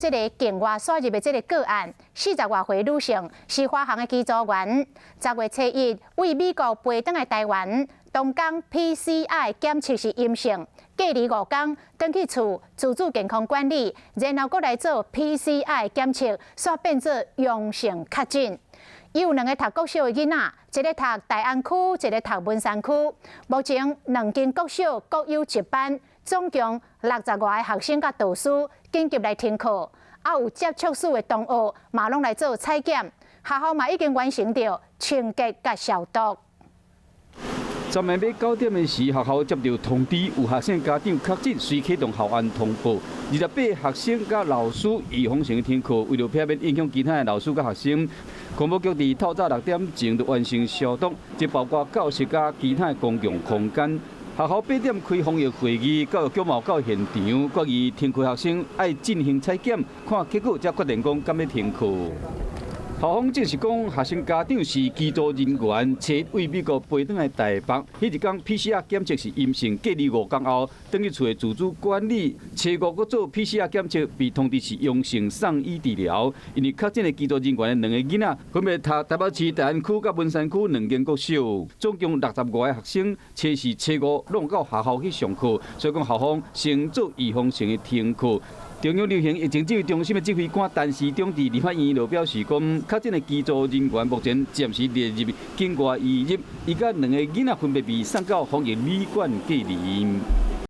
这个境外输入的这个个案，40多岁女性是华航的机组员，10月初1为美国飞返来台湾，当天 PCR 检测是阴性，隔离5天，返去厝自主健康管理，然后再来做 PCR 检测，煞变做阳性确诊。伊有2个读国小的囡仔，一个读大安区，一个读文山区。目前2间国小各有1班，总共60多个学生甲导师紧急来停课，也有接触史的同学嘛拢来做采检，学校嘛已经完成着清洁甲消毒。昨暝要9点的时，学校接到通知，有学生家长确诊，需启动校安通报。28学生甲老师预防性停课，为了避免影响其他的老师甲学生，广播局伫透早6点前就完成消毒，即包括教室甲其他公共空间。学校8点开防疫会议，教育局嘛到现场，决议停课学生爱进行采检，看结果才决定讲敢要停课。校方证实讲，学生家长是机组人员，且为美国飞返来台北。迄一天 PCR 检测是阴性，隔离5天后，返去厝的自主管理。初5搁做 PCR 检测，被通知是阳性，送医治疗。因为确诊的机组人员的2个囡仔，分别读台北市大安区甲文山区2间国小，总共60多个学生，且是初5拢到学校去上课，所以讲校方先做预防性的停课。中央流行疫情指挥中心的指挥官陈时中伫立法院就表示讲，确诊的机组人员目前暂时列入境外移入，伊甲2个囡仔分别被送到防疫旅馆隔离。